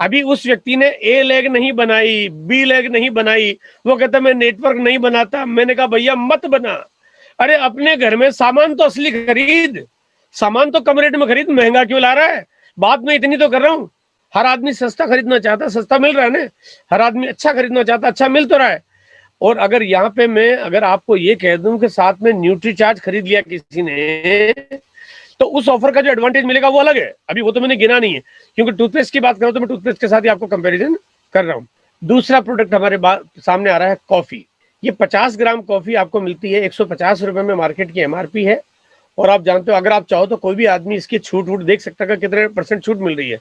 अभी उस व्यक्ति ने ए लेग नहीं बनाई, बी लेग नहीं बनाई, वो कहता मैं नेटवर्क नहीं बनाता। मैंने कहा भैया मत बना, अरे अपने घर में सामान तो असली खरीद, सामान तो कम रेट में खरीद, महंगा क्यों ला रहा है? बात मैं इतनी तो कर रहा हूँ, हर आदमी सस्ता खरीदना चाहता, सस्ता मिल रहा है ना, हर आदमी अच्छा खरीदना चाहता, अच्छा मिल तो रहा है। और अगर यहाँ पे मैं अगर आपको ये कह दूं कि साथ में न्यूट्री चार्ज खरीद लिया किसी ने, तो उस ऑफर का जो एडवांटेज मिलेगा वो अलग है। अभी वो तो मैंने गिना नहीं है, क्योंकि टूथपेस्ट की बात करो तो मैं टूथपेस्ट के साथ ही आपको कंपैरिजन कर रहा हूँ। दूसरा प्रोडक्ट हमारे सामने आ रहा है कॉफी। ये 50 ग्राम कॉफी आपको मिलती है 150 रुपए में, मार्केट की एमआरपी है। और आप जानते हो, अगर आप चाहो तो कोई भी आदमी इसकी छूट वूट देख सकता है, कितने % छूट मिल रही है।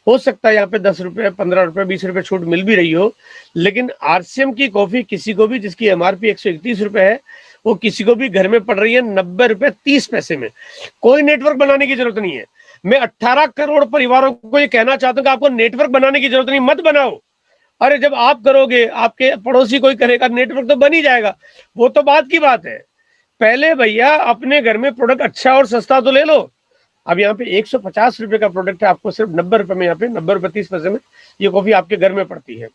हो सकता है यहाँ पे 10 रुपए, 15 रुपए, 20 रुपए छूट मिल भी रही हो, लेकिन आरसीएम की कॉफी किसी को भी, जिसकी एमआरपी 131 रुपए है, वो किसी को भी घर में पड़ रही है 90 रुपए 30 पैसे में। कोई नेटवर्क बनाने की जरूरत नहीं है। मैं 18 करोड़ परिवारों को ये कहना चाहता हूँ कि आपको नेटवर्क बनाने की जरूरत नहीं, मत बनाओ। अरे जब आप करोगे, आपके पड़ोसी कोई करेगा, नेटवर्क तो बन ही जाएगा। वो तो बात की बात है। पहले भैया अपने घर में प्रोडक्ट अच्छा और सस्ता तो ले लो। अब यहाँ पे 150 रुपए का प्रोडक्ट है, आपको सिर्फ 90 रुपए में, यहाँ पे 90 रुपए 30 पैसे में ये कॉफी आपके घर में पड़ती है।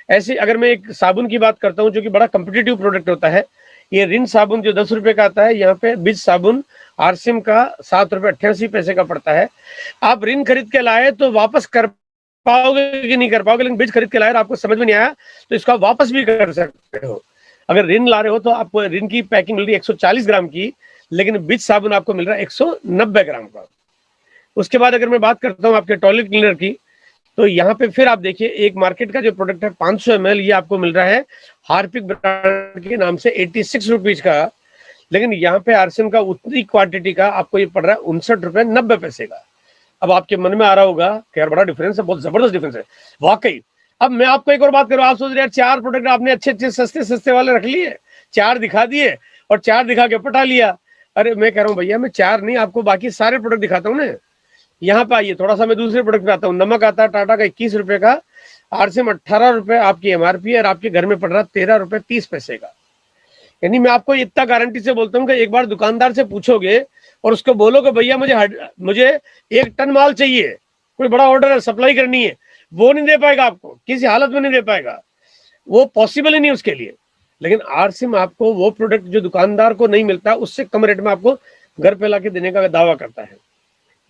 ऐसे अगर मैं एक साबुन की बात करता हूँ, जो कि बड़ा कम्पिटिटिव प्रोडक्ट होता है, ये रिन साबुन जो 10 रुपए का आता है, यहाँ पे बिज साबुन आरसीएम का 7 रुपए 88 पैसे का पड़ता है। आप रिन खरीद के लाए तो वापस कर पाओगे कि नहीं कर पाओगे, लेकिन बिज खरीद के लाए और आपको समझ में नहीं आया तो इसका वापस भी कर सकते हो। अगर रिन ला रहे हो तो आपको रिन की पैकिंग मिल रही है 140 ग्राम की, लेकिन बिज साबुन आपको मिल रहा है 190 ग्राम का। उसके बाद अगर मैं बात करता हूँ आपके टॉयलेट क्लीनर की, तो यहाँ पे फिर आप देखिए, एक मार्केट का जो प्रोडक्ट है 500 ml, ये आपको मिल रहा है हार्पिक ब्रांड के नाम से 86 रुपीज का, लेकिन यहाँ पे आरसीएम का उतनी क्वांटिटी का आपको ये पड़ रहा है 59 रुपए 90 पैसे का। अब आपके मन में आ रहा होगा कि यार बड़ा डिफरेंस है, बहुत जबरदस्त डिफरेंस है वाकई। अब मैं आपको एक और बात करूँ, आप सोच रहे हैं 4 प्रोडक्ट आपने अच्छे अच्छे सस्ते सस्ते वाले रख लिए, 4 दिखा दिए और 4 दिखा के पटा लिया। अरे मैं कह रहा हूँ भैया, मैं 4 नहीं, आपको बाकी सारे प्रोडक्ट दिखाता हूँ ना। यहाँ पे आइए, थोड़ा सा मैं दूसरे प्रोडक्ट पे आता हूँ। नमक आता है टाटा का 21 रुपए का, आरसीएम 18 रुपए आपकी एमआरपी है, और आपके घर में पड़ रहा 13 रुपए 30 पैसे का। यानी मैं आपको इतना गारंटी से बोलता हूँ कि एक बार दुकानदार से पूछोगे और उसको बोलोगे भैया मुझे 1 टन माल चाहिए, कोई बड़ा ऑर्डर है, सप्लाई करनी है, वो नहीं दे पाएगा आपको, किसी हालत में नहीं दे पाएगा, वो पॉसिबल ही नहीं उसके लिए। लेकिन आरसीएम आपको वो प्रोडक्ट जो दुकानदार को नहीं मिलता, उससे कम रेट में आपको घर पे लाके देने का दावा करता है।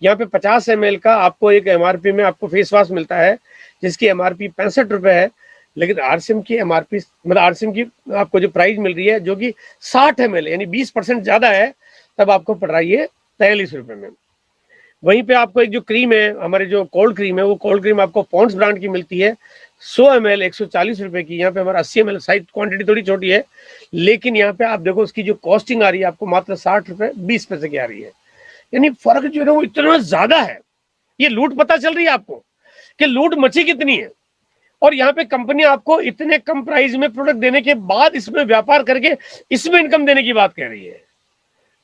यहाँ पे 50 ml का आपको एक एमआरपी में आपको फेस वॉश मिलता है, जिसकी एमआरपी 65 रुपए है, लेकिन आरसीएम की एमआरपी, मतलब आरसीएम की आपको जो प्राइस मिल रही है, जो कि 60 ml यानी 20% ज्यादा है, तब आपको पड़ रहा है ये 43 रुपए में। वहीं पे आपको एक जो क्रीम है, हमारे जो कोल्ड क्रीम है, वो कोल्ड क्रीम आपको पॉन्ड्स ब्रांड की मिलती है 100 ml 140 रुपए की। यहाँ पे हमारा 80 ml साइज क्वांटिटी थोड़ी छोटी है, लेकिन यहाँ पे आप देखो उसकी जो कॉस्टिंग आ रही है आपको मात्र 60 रुपए 20 पैसे की आ रही है। यानी फर्क जो है वो इतना ज्यादा है। ये लूट पता चल रही है आपको कि लूट मची कितनी है। और यहाँ पे कंपनी आपको इतने कम प्राइस में प्रोडक्ट देने के बाद इसमें व्यापार करके इसमें इनकम देने की बात कह रही है।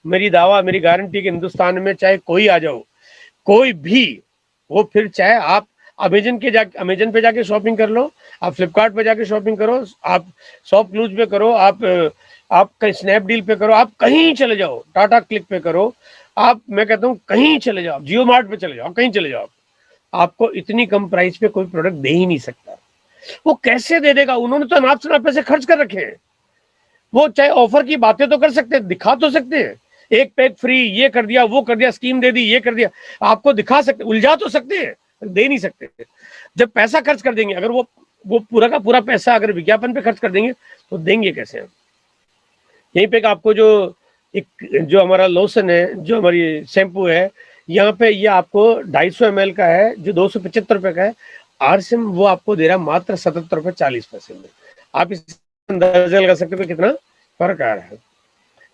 मेरी दावा, मेरी गारंटी कि हिंदुस्तान में चाहे कोई आ जाओ, कोई भी, वो फिर चाहे आप अमेजन पे जाके शॉपिंग कर लो, आप फ्लिपकार्ट पे जाके शॉपिंग करो, आप शॉप क्लूज पे करो, आप कहीं स्नैपडील पे करो, आप कहीं चले जाओ, टाटा क्लिक पे करो, आप, मैं कहता हूँ कहीं चले जाओ, जियो मार्ट पे चले जाओ, कहीं चले जाओ, आपको इतनी कम प्राइस पे कोई प्रोडक्ट दे ही नहीं सकता। वो कैसे दे देगा? उन्होंने तो अनाप शनाप पैसे खर्च कर रखे हैं। वो चाहे ऑफर की बातें तो कर सकते हैं, दिखा तो सकते हैं, एक पैक फ्री, ये कर दिया, वो कर दिया, स्कीम दे दी, ये कर दिया, आपको दिखा सकते, उलझा तो सकते हैं, दे नहीं सकते। जब पैसा खर्च कर देंगे, अगर वो पूरा का पूरा पैसा अगर विज्ञापन पे खर्च कर देंगे तो देंगे कैसे हम? यहीं पे आपको जो हमारा लोशन है, जो हमारी शैम्पू है, यहाँ पे ये आपको 250 ml का है, जो 275 रुपए का है। आरसीएम वो आपको दे रहा है मात्र 77 रुपए 40 पैसे में। आप इस अंदाजा लगा सकते हो कितना फर्क आ रहा है।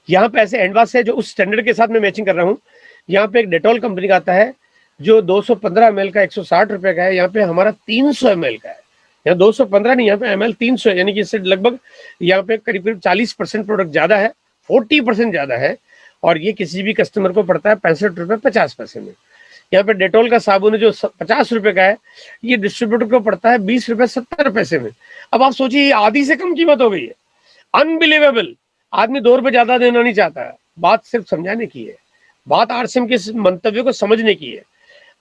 यहाँ पे ऐसे हैंड वॉश है जो उस स्टैंडर्ड के साथ में मैचिंग कर रहा हूँ। यहाँ पे एक डेटॉल कंपनी का आता है जो 215 ml का 160 रुपए का है, यहाँ पे हमारा 300 ml का है। यहाँ 215 नहीं, यहाँ पे ml 300 है, यानी कि इससे लगभग यहाँ पे करीब करीब 40% प्रोडक्ट ज्यादा है, 40% ज्यादा है, और ये किसी भी कस्टमर को पड़ता है 65 रुपए 50 पैसे में। यहाँ पे डेटॉल का साबुन है जो 50 रुपए का है, ये डिस्ट्रीब्यूटर को पड़ता है 20 रुपए 70 पैसे में। अब आप सोचिए, आधी से कम कीमत हो गई है। अनबिलीवेबल। आदमी 2 रुपए ज्यादा देना नहीं चाहता है। बात सिर्फ समझाने की है, बात आरसीएम के मंतव्य को समझने की है।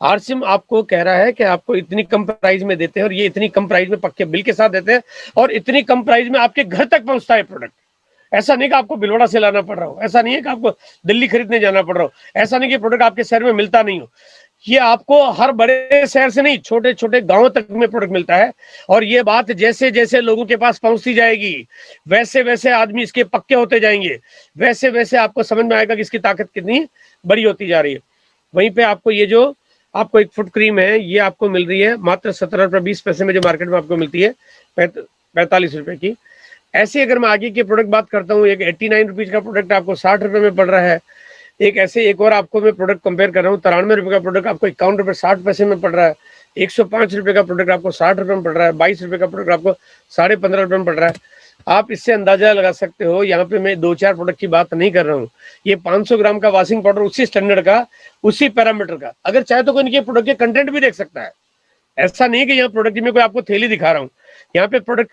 आरसीएम आपको कह रहा है कि आपको इतनी कम प्राइस में देते हैं और ये इतनी कम प्राइस में पक्के बिल के साथ देते हैं और इतनी कम प्राइस में आपके घर तक पहुंचता है प्रोडक्ट। ऐसा नहीं कि आपको भिलवाड़ा से लाना पड़ रहा हो, ऐसा नहीं है कि आपको दिल्ली खरीदने जाना पड़ रहा हो, ऐसा नहीं कि प्रोडक्ट आपके शहर में मिलता नहीं हो। ये आपको हर बड़े शहर से नहीं, छोटे छोटे गांवों तक में प्रोडक्ट मिलता है। और ये बात जैसे जैसे लोगों के पास पहुंचती जाएगी, वैसे वैसे आदमी इसके पक्के होते जाएंगे, वैसे वैसे आपको समझ में आएगा कि इसकी ताकत कितनी बड़ी होती जा रही है। वहीं पे आपको ये जो आपको एक फुट क्रीम है, ये आपको मिल रही है मात्र 17 रुपये 20 पैसे में, जो मार्केट में आपको मिलती है 45 रुपए की। ऐसे अगर मैं आगे की प्रोडक्ट बात करता हूँ, एक 89 रुपीज का प्रोडक्ट आपको 60 रुपए में पड़ रहा है। एक ऐसे एक और आपको मैं प्रोडक्ट कंपेयर कर रहा हूँ, 93 रुपए का प्रोडक्ट आपको 51 रुपए 60 पैसे में पड़ रहा है। 105 रुपए का प्रोडक्ट आपको 60 रुपए में पड़ रहा है। 22 रुपए का प्रोडक्ट आपको 15.5 रुपए में पड़ रहा है। आप इससे अंदाजा लगा सकते हो, यहाँ पे मैं 2-4 प्रोडक्ट की बात नहीं कर रहा हूँ, ये 500 ग्राम का वॉशिंग पाउडर उसी स्टैंडर्ड का, उसी पैरामीटर का, अगर चाहे तो कोई इनके प्रोडक्ट के कंटेंट भी देख सकता है। ऐसा नहीं कि यहाँ प्रोडक्ट में कोई आपको थैली दिखा रहा हूँ, यहाँ पे प्रोडक्ट,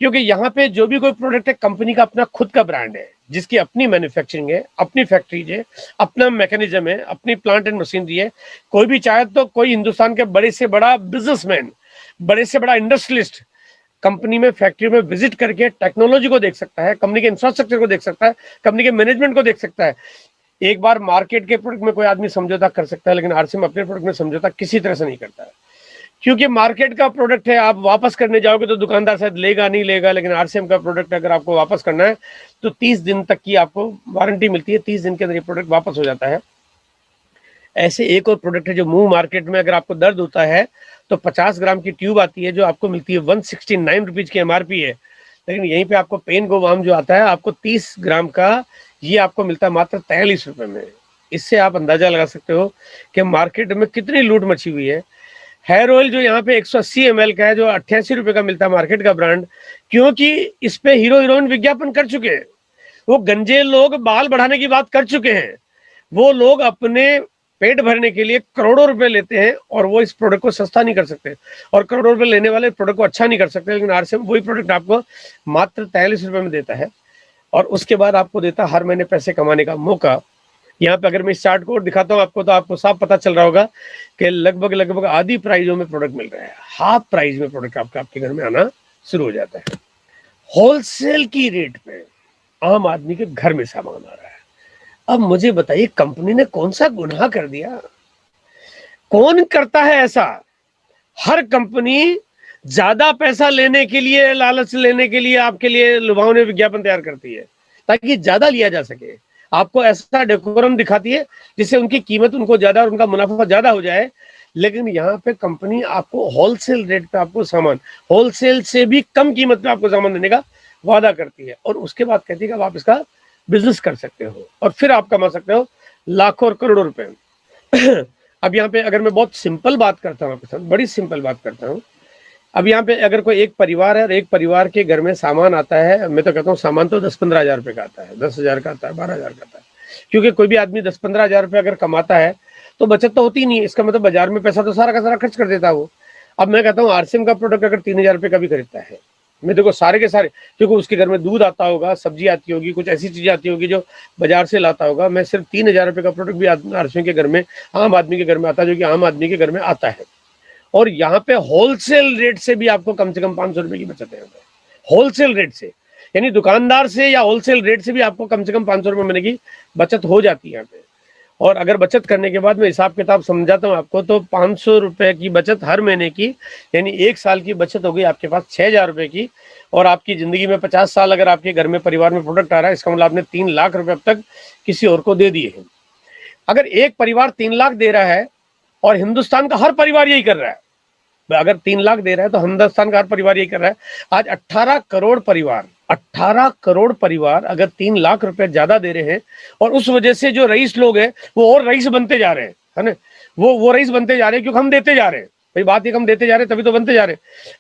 क्योंकि यहाँ पे जो भी कोई प्रोडक्ट है कंपनी का अपना खुद का ब्रांड है, जिसकी अपनी मैन्युफैक्चरिंग है, अपनी फैक्ट्रीज है, अपना मैकेनिज्म है, अपनी प्लांट एंड मशीनरी है। कोई भी चाहे तो कोई हिंदुस्तान के बड़े से बड़ा बिजनेसमैन, बड़े से बड़ा इंडस्ट्रियलिस्ट कंपनी में, फैक्ट्री में विजिट करके टेक्नोलॉजी को देख सकता है, कंपनी के इंफ्रास्ट्रक्चर को देख सकता है, कंपनी के मैनेजमेंट को देख सकता है। एक बार मार्केट के प्रोडक्ट में कोई आदमी समझौता कर सकता है, लेकिन आरसीएम अपने प्रोडक्ट में समझौता किसी तरह से नहीं करता है, क्योंकि मार्केट का प्रोडक्ट है। आप वापस करने जाओगे तो दुकानदार शायद लेगा नहीं लेगा, लेकिन आरसीएम का प्रोडक्ट अगर आपको वापस करना है तो 30 दिन तक की आपको वारंटी मिलती है। 30 दिन के अंदर ये प्रोडक्ट वापस हो जाता है। ऐसे एक और प्रोडक्ट है जो मूव मार्केट में अगर आपको दर्द होता है तो 50 ग्राम की ट्यूब आती है, जो आपको मिलती है 169 रुपीज की एमआरपी है, लेकिन यहीं पे आपको पेन गोवाम जो आता है आपको 30 ग्राम का, ये आपको मिलता है मात्र 43 रुपए में। इससे आप अंदाजा लगा सकते हो कि मार्केट में कितनी लूट मची हुई है। हेयर ऑयल जो यहाँ पे 180 ml का है, जो 88 रुपए का मिलता है मार्केट का ब्रांड, क्योंकि इस पे हीरो हीरोइन विज्ञापन कर चुके हैं। वो गंजे लोग बाल बढ़ाने की बात कर चुके हैं, वो लोग अपने पेट भरने के लिए करोड़ों रुपए लेते हैं और वो इस प्रोडक्ट को सस्ता नहीं कर सकते, और करोड़ों रुपए लेने वाले प्रोडक्ट को अच्छा नहीं कर सकते। लेकिन आरसीएम वही प्रोडक्ट आपको मात्र 43 रुपए में देता है, और उसके बाद आपको देता है हर महीने पैसे कमाने का मौका। यहाँ पे अगर मैं इस चार्ट को दिखाता हूँ आपको, तो आपको साफ पता चल रहा होगा कि लगभग लगभग आधी प्राइसों में प्रोडक्ट मिल रहा है, हाफ प्राइस में प्रोडक्ट आपके घर में आना शुरू हो जाता है। होलसेल की रेट पे आम आदमी के घर में सामान आ रहा है। अब मुझे बताइए, कंपनी ने कौन सा गुनाह कर दिया? कौन करता है ऐसा? हर कंपनी ज्यादा पैसा लेने के लिए, लालच लेने के लिए आपके लिए लुभावने विज्ञापन तैयार करती है ताकि ज्यादा लिया जा सके। आपको ऐसा डेकोरम दिखाती है जिससे उनकी कीमत उनको ज्यादा और उनका मुनाफा ज्यादा हो जाए। लेकिन यहाँ पे कंपनी आपको होलसेल रेट पे आपको सामान, होलसेल से भी कम कीमत पे आपको सामान देने का वादा करती है, और उसके बाद कहती है कि आप इसका बिजनेस कर सकते हो और फिर आप कमा सकते हो लाखों और करोड़ों रुपए। अब यहाँ पे अगर मैं बहुत सिंपल बात करता हूँ आपके साथ, बड़ी सिंपल बात करता हूँ। अब यहाँ पे अगर कोई एक परिवार है और एक परिवार के घर में सामान आता है, मैं तो कहता हूँ सामान तो 10-15 हजार रुपए का आता है, 10,000 का आता है, 12,000 का आता है, क्योंकि कोई भी आदमी 10-15 हजार रुपए अगर कमाता है तो बचत तो होती नहीं है। इसका मतलब बाजार में पैसा तो सारा का सारा खर्च कर देता है वो। अब मैं कहता हूँ आरसीएम का प्रोडक्ट अगर 3,000 रुपए का भी खरीदता है, मैं देखो सारे के सारे, क्योंकि उसके घर में दूध आता होगा, सब्जी आती होगी, कुछ ऐसी चीजें आती होगी जो बाजार से लाता होगा, मैं सिर्फ 3,000 रुपए का प्रोडक्ट भी आरसीएम के घर में, आम आदमी के घर में आता है, जो कि आम आदमी के घर में आता है। और यहाँ पे होलसेल रेट से भी आपको कम से कम 500 रुपए की बचत है। होलसेल रेट से, यानी दुकानदार से या होलसेल रेट से भी आपको कम से कम 500 रुपए महीने की बचत हो जाती है यहाँ पे। और अगर बचत करने के बाद मैं हिसाब किताब समझाता हूँ आपको, तो 500 रुपए की बचत हर महीने की, यानी 1 साल की बचत हो गई आपके पास 6,000 रुपए की। और आपकी जिंदगी में 50 साल अगर आपके घर में परिवार में प्रोडक्ट आ रहा है, इसका मतलब आपने 3 लाख रुपए अब तक किसी और को दे दिए हैं। अगर एक परिवार 3 लाख दे रहा है और हिंदुस्तान का हर परिवार यही कर रहा है, अगर 3 लाख दे रहा है तो हिंदुस्तान का हर परिवार यही कर रहा है। आज 18 करोड़ परिवार अगर 3 लाख रुपए ज्यादा दे रहे हैं, और उस वजह से जो रईस लोग हैं वो और रईस बनते जा रहे हैं, है ना, वो रईस बनते जा रहे हैं क्योंकि हम देते जा रहे हैं। भाई बात ये, हम देते जा रहे हैं तभी तो बनते जा रहे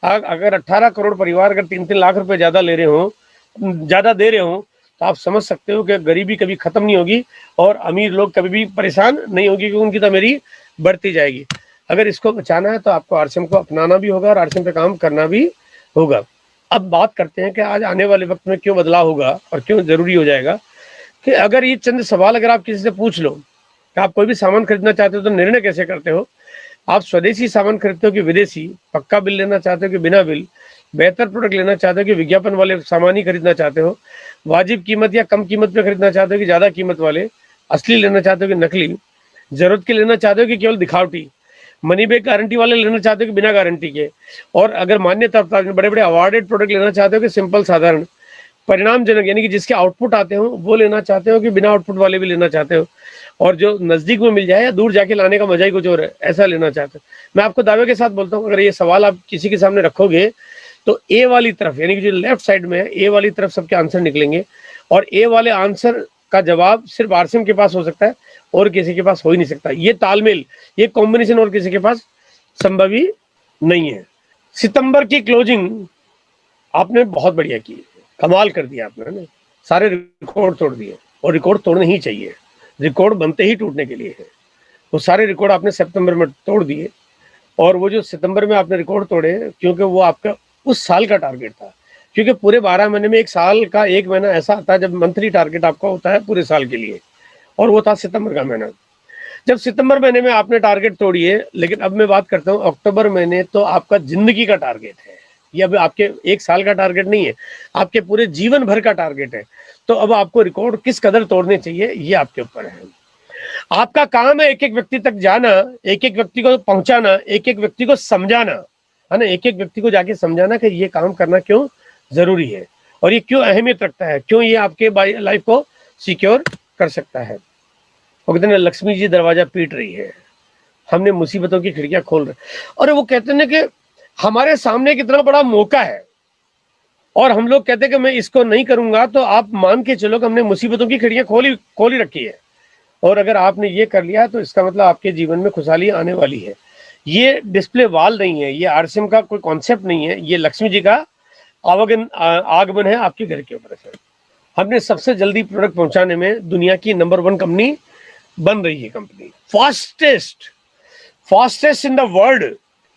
हैं। अगर 18 करोड़ परिवार अगर 3-3 लाख रुपए ज्यादा ले रहे हो, ज्यादा दे रहे हो, तो आप समझ सकते हो कि गरीबी कभी खत्म नहीं होगी और अमीर लोग कभी भी परेशान नहीं होगी, क्योंकि उनकी तो अमीरी बढ़ती जाएगी। अगर इसको बचाना है तो आपको आरसीएम को अपनाना भी होगा और आरसीएम पे काम करना भी होगा। अब बात करते हैं कि आज आने वाले वक्त में क्यों बदलाव होगा और क्यों जरूरी हो जाएगा। कि अगर ये चंद सवाल अगर आप किसी से पूछ लो आप कोई भी सामान खरीदना चाहते हो तो निर्णय कैसे करते हो? आप स्वदेशी सामान खरीदते हो कि विदेशी? पक्का बिल लेना चाहते हो कि बिना बिल? बेहतर प्रोडक्ट लेना चाहते हो कि विज्ञापन वाले सामान ही खरीदना चाहते हो? वाजिब कीमत या कम कीमत पे खरीदना चाहते हो कि ज्यादा कीमत वाले? असली लेना चाहते हो कि नकली? जरूरत के लेना चाहते हो कि केवल दिखावटी? मनी बैक गारंटी वाले लेना चाहते हो कि बिना गारंटी के? और अगर मान्यता प्राप्त बड़े बड़े अवार्डेड प्रोडक्ट लेना चाहते हो कि सिंपल साधारण परिणामजनक यानी कि जिसके आउटपुट आते हो वो लेना चाहते हो कि बिना आउटपुट वाले भी लेना चाहते हो? और जो नजदीक में मिल जाए या दूर जाके लाने का मजा ही कुछ और है, ऐसा लेना चाहते हो? मैं आपको दावे के साथ बोलता हूँ, अगर ये सवाल आप किसी के सामने रखोगे तो ए वाली तरफ यानी कि जो लेफ्ट साइड में है ए वाली तरफ सबके आंसर निकलेंगे, और ए वाले आंसर का जवाब सिर्फ आरसीएम के पास हो सकता है और किसी के पास हो ही नहीं सकता। ये तालमेल, ये कॉम्बिनेशन और किसी के पास संभव ही नहीं है। सितंबर की क्लोजिंग आपने बहुत बढ़िया की, कमाल कर दिया आपने ना, सारे रिकॉर्ड तोड़ दिए, और रिकॉर्ड तोड़ने ही चाहिए, रिकॉर्ड बनते ही टूटने के लिए है। वो सारे रिकॉर्ड आपने सितंबर में तोड़ दिए, और वो जो सितंबर में आपने रिकॉर्ड तोड़े क्योंकि वो आपका उस साल का टारगेट था, क्योंकि पूरे 12 महीने में एक साल का एक महीना ऐसा आता है जब मंथली टारगेट आपका होता है पूरे साल के लिए, और वो था सितंबर का महीना। जब सितंबर महीने में आपने टारगेट तोड़िए, लेकिन अब मैं बात करता हूँ अक्टूबर महीने, तो आपका जिंदगी का टारगेट है ये, अब आपके एक साल का टारगेट नहीं है, आपके पूरे जीवन भर का टारगेट है। तो अब आपको रिकॉर्ड किस कदर तोड़ने चाहिए ये आपके ऊपर है। आपका काम है एक एक व्यक्ति तक जाना, एक एक व्यक्ति को पहुंचाना, एक एक व्यक्ति को समझाना, है ना, एक एक व्यक्ति को जाके समझाना कि ये काम करना क्यों जरूरी है और ये क्यों अहमियत रखता है, क्यों ये आपके लाइफ को सिक्योर कर सकता है। वो कहते हैं लक्ष्मी जी दरवाजा पीट रही है, हमने मुसीबतों की खिड़कियां खोल रहे, और वो कहते हैं कि हमारे सामने कितना बड़ा मौका है, और हम लोग कहते हैं कि मैं इसको नहीं करूंगा, तो आप मान के चलो कि हमने मुसीबतों की खिड़कियां खोली रखी है, और अगर आपने ये कर लिया तो इसका मतलब आपके जीवन में खुशहाली आने वाली है। ये डिस्प्ले वॉल नहीं है, ये आरसीएम का कोई कॉन्सेप्ट नहीं है, ये लक्ष्मी जी का आगमन है आपके घर के ऊपर से। हमने सबसे जल्दी प्रोडक्ट पहुंचाने में दुनिया की नंबर 1 कंपनी बन रही है, company fastest in the world.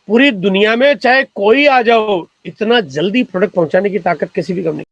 पूरी दुनिया में चाहे कोई आ जाओ, इतना जल्दी प्रोडक्ट पहुंचाने की ताकत किसी भी कंपनी